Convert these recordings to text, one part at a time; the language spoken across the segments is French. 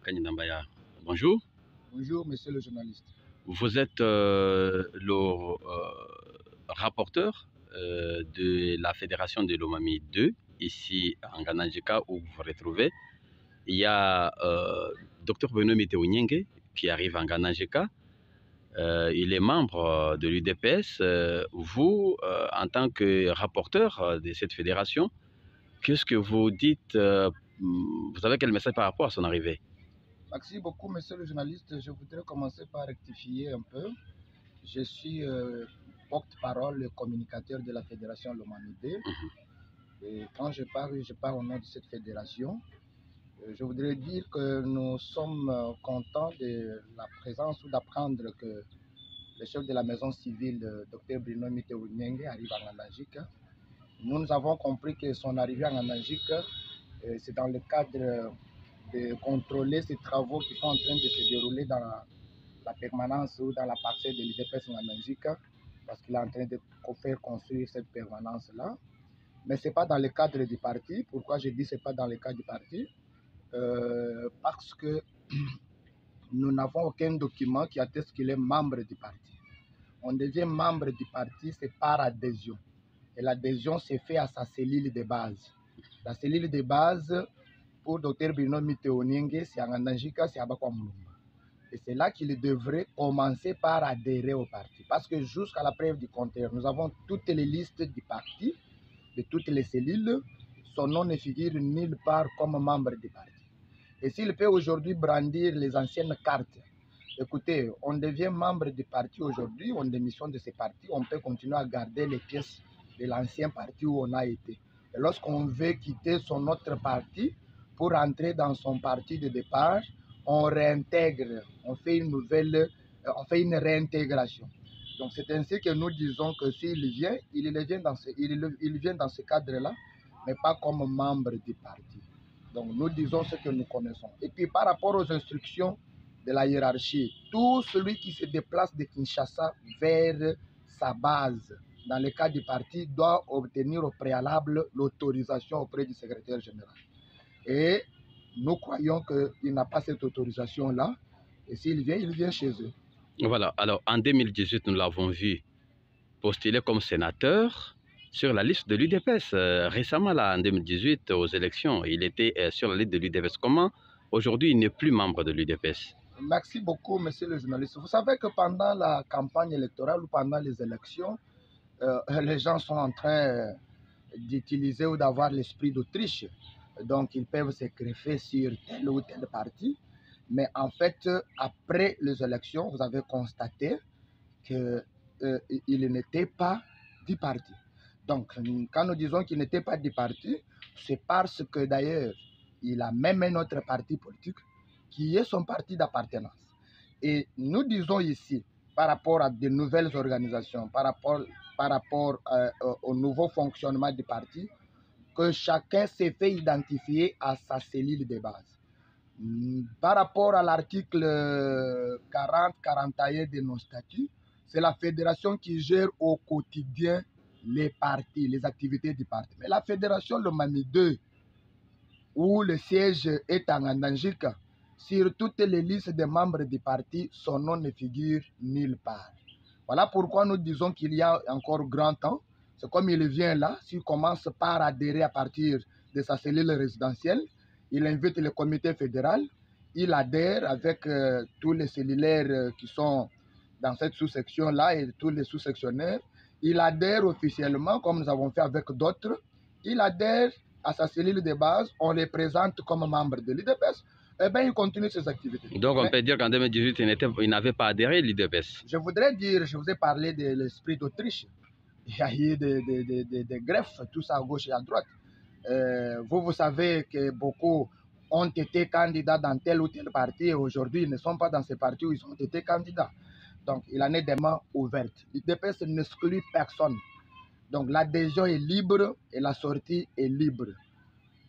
Kanyinambaya. Bonjour. Bonjour, monsieur le journaliste. Vous êtes le rapporteur de la Fédération de Lomami 2, ici en Gananjika, où vous vous retrouvez. Il y a Dr Benoît Mitewunyenge qui arrive en Gananjika. Il est membre de l'UDPS. Vous, en tant que rapporteur de cette fédération, qu'est-ce que vous dites vous avez quel message par rapport à son arrivée? Merci beaucoup, monsieur le journaliste. Je voudrais commencer par rectifier un peu. Je suis porte-parole, le communicateur de la Fédération Lomami 2. Et quand je parle au nom de cette fédération. Je voudrais dire que nous sommes contents de la présence ou d'apprendre que le chef de la maison civile, Dr Benoît Mitewunyenge, arrive en Gananjika. Nous avons compris que son arrivée en Gananjika, c'est dans le cadre de contrôler ces travaux qui sont en train de se dérouler dans la permanence ou dans la parcelle de l'UDPS en Gananjika, parce qu'il est en train de faire construire cette permanence-là. Mais ce n'est pas dans le cadre du parti. Pourquoi je dis que ce n'est pas dans le cadre du parti? Parce que nous n'avons aucun document qui atteste qu'il est membre du parti. On devient membre du parti, c'est par adhésion. Et l'adhésion s'est faite à sa cellule de base. La cellule de base pour Dr Benoît Mitewunyenge, c'est en Gananjika, c'est à Bakwamulumba. Et c'est là qu'il devrait commencer par adhérer au parti. Parce que jusqu'à la preuve du contraire, nous avons toutes les listes du parti, de toutes les cellules. Son nom ne figure nulle part comme membre du parti. Et s'il peut aujourd'hui brandir les anciennes cartes, écoutez, on devient membre du parti aujourd'hui, on démissionne de ce parti, on peut continuer à garder les pièces de l'ancien parti où on a été. Et lorsqu'on veut quitter son autre parti pour entrer dans son parti de départ, on réintègre, on fait une réintégration. Donc c'est ainsi que nous disons que s'il vient, il vient dans ce cadre-là, mais pas comme membre du parti. Donc nous disons ce que nous connaissons. Et puis par rapport aux instructions de la hiérarchie, tout celui qui se déplace de Kinshasa vers sa base, dans le cas du parti, doit obtenir au préalable l'autorisation auprès du secrétaire général. Et nous croyons qu'il n'a pas cette autorisation-là. Et s'il vient, il vient chez eux. Voilà. Alors en 2018, nous l'avons vu postuler comme sénateur sur la liste de l'UDPS. Récemment, là, en 2018, aux élections, il était sur la liste de l'UDPS. Comment aujourd'hui il n'est plus membre de l'UDPS? Merci beaucoup, monsieur le journaliste. Vous savez que pendant la campagne électorale ou pendant les élections, les gens sont en train d'utiliser ou d'avoir l'esprit d'Autriche. Donc, ils peuvent se greffer sur tel ou tel parti. Mais en fait, après les élections, vous avez constaté qu'il n'était pas du parti. Donc, quand nous disons qu'il n'était pas du parti, c'est parce que d'ailleurs, il a même un autre parti politique qui est son parti d'appartenance. Et nous disons ici, par rapport à de nouvelles organisations, par rapport au nouveau fonctionnement du parti, que chacun s'est fait identifier à sa cellule de base. Par rapport à l'article 40-41 de nos statuts, c'est la fédération qui gère au quotidien les partis, les activités du parti. Mais la fédération Lomami 2, où le siège est en Gananjika, sur toutes les listes des membres du parti, son nom ne figure nulle part. Voilà pourquoi nous disons qu'il y a encore grand temps. C'est comme il vient là, s'il commence par adhérer à partir de sa cellule résidentielle, il invite le comité fédéral, il adhère avec tous les cellulaires qui sont dans cette sous-section-là et tous les sous-sectionnaires. Il adhère officiellement, comme nous avons fait avec d'autres. Il adhère à sa cellule de base, on les présente comme membre de l'UDPS. Eh bien, il continue ses activités. Donc, on peut dire qu'en 2018, il n'avait pas adhéré à l'UDPS. Je voudrais dire, je vous ai parlé de l'esprit d'Autriche. Il y a eu des greffes, tout ça à gauche et à droite. Vous savez que beaucoup ont été candidats dans tel ou tel parti et aujourd'hui, ils ne sont pas dans ces partis où ils ont été candidats. Donc, il en est des mains ouvertes. L'UDPS n'exclut personne. Donc, l'adhésion est libre et la sortie est libre.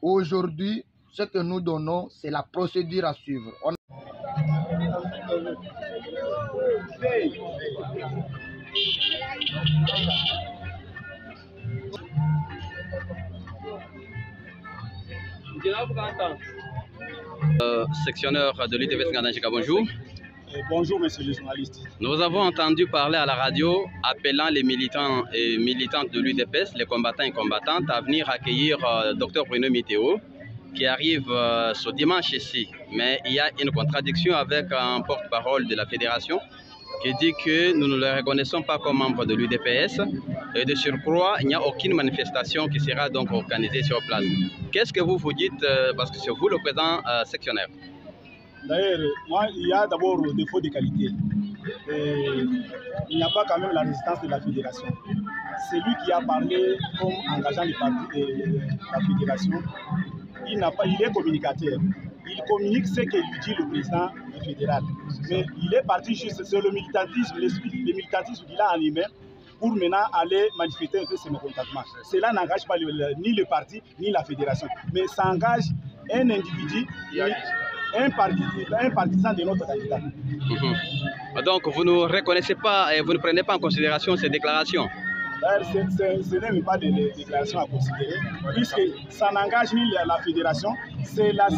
Aujourd'hui, ce que nous donnons, c'est la procédure à suivre. Sectionneur de l'UDPS Nganajika, bonjour. Bonjour, monsieur le journaliste. Nous avons entendu parler à la radio appelant les militants et militantes de l'UDPS, les combattants et combattantes, à venir accueillir Dr Bruno Miteo, qui arrive ce dimanche ici. Mais il y a une contradiction avec un porte-parole de la fédération qui dit que nous ne le reconnaissons pas comme membre de l'UDPS. Et de surcroît, il n'y a aucune manifestation qui sera donc organisée sur place. Qu'est-ce que vous dites, parce que c'est vous le président sectionnaire? D'ailleurs, moi, il y a d'abord le défaut de qualité. Il n'y a pas quand même la résistance de la fédération. C'est lui qui a parlé comme engageant les partis de la fédération. Il est communicateur. Il communique ce que lui dit le président fédéral. Mais il est parti juste sur le militantisme, le militantisme qu'il a animé pour maintenant aller manifester un peu ses mécontentements. Cela n'engage pas ni le parti ni la fédération, mais ça engage un individu, un partisan de notre candidat. Donc vous ne reconnaissez pas et vous ne prenez pas en considération ces déclarations? Ce n'est même pas des déclarations à considérer, puisque ça n'engage ni la fédération, c'est la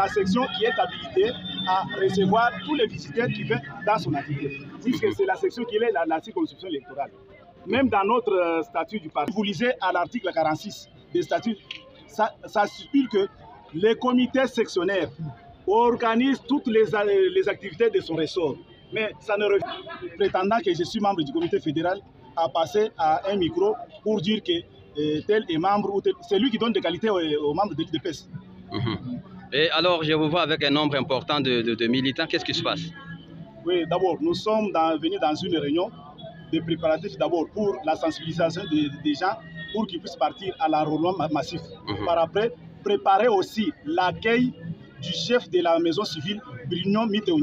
section qui est habilitée à recevoir tous les visiteurs qui viennent dans son activité, puisque c'est la section qui est la circonscription électorale. Même dans notre statut du parti, vous lisez à l'article 46 des statuts, ça stipule que les comités sectionnaires organisent toutes les activités de son ressort. Mais ça ne refuse, prétendant que je suis membre du comité fédéral, à passer à un micro pour dire que tel est membre, ou c'est lui qui donne des qualités aux membres de l'UDPS. Et alors, je vous vois avec un nombre important de militants, qu'est-ce qui se passe? Oui, d'abord, nous sommes venus dans une réunion de préparatifs d'abord pour la sensibilisation des gens pour qu'ils puissent partir à l'enrôlement massif. Par après, préparer aussi l'accueil du chef de la maison civile, Bruno Miteo,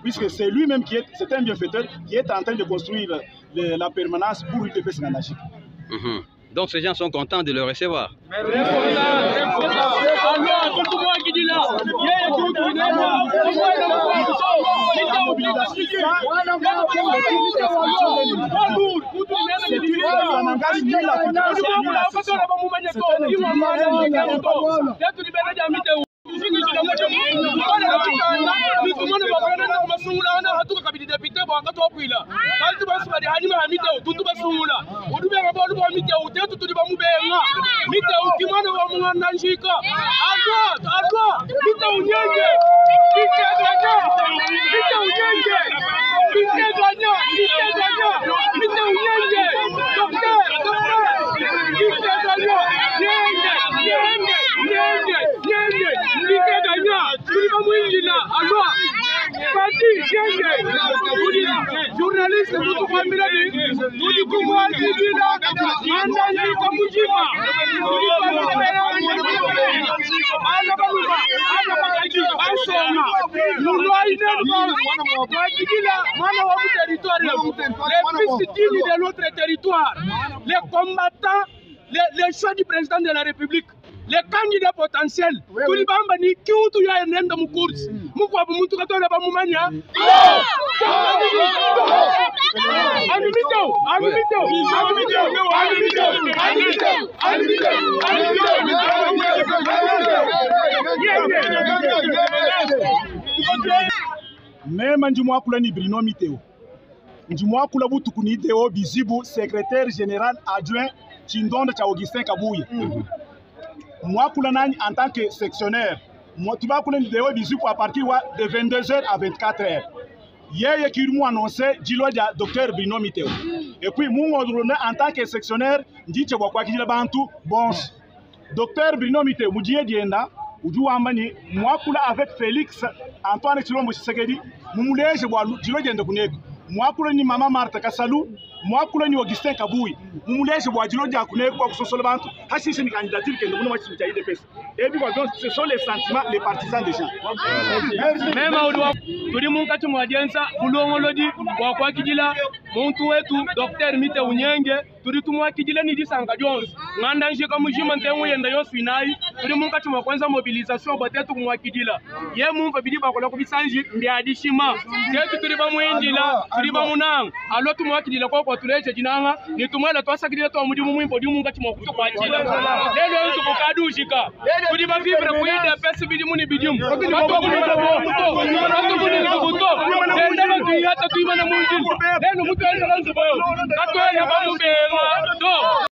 puisque c'est lui-même c'est un bienfaiteur qui est en train de construire la permanence pour l'UDPS Nganajika. Donc ces gens sont contents de le recevoir. Journaliste, de notre territoire, les combattants, les choix du président de la République, les candidats potentiels, tous les bambani qui ont eu un end de mon course, Moukou Moutou Katola Bamoumania. Même Ndjimwa Koulani Bruno Miteo, Ndjimwa Koulabu Tukuni Deo Bizibu, secrétaire général adjoint Chindonde Augustin Kabouye. Moi, en tant que sectionnaire, tu vas à partir de 22h à 24h. Hier, il m'a annoncé le docteur Bruno Miteo. Et puis, moi, en tant que sectionnaire, je dis que bon, docteur Bruno Miteo, je dis que moi, avec Félix Antoine Chilombo Tshisekedi, moi, ni Maman Martha Kassalou, moi, ni Augustin Kabouye, je vois candidature que nous avons et puis, ce sont les sentiments, les partisans des gens. Même muntu wetu Dr. Mite Unyenge turi tumwakidile ni disanga Jones nganda njika mujima ntengu yenda yosu inai turi munga chuma kwanza mobilisation botetu kumwakidila ye mumva bidi bakola kubisanji mbiadishima tetu turi bamwendila turi bamunanga alo tumwakidila kwa tuleje jinanga ni tumwela twasakidile to mudimu mwimbo dimu munga chuma kuto kwa jila lelo nzu kukadushika turi bavivre kuida pesa bidi muni bidimu bato kuni kuto ndaba tuyata tuyimana munjili lelo mutu enda lanzu bayo katwele bamubema do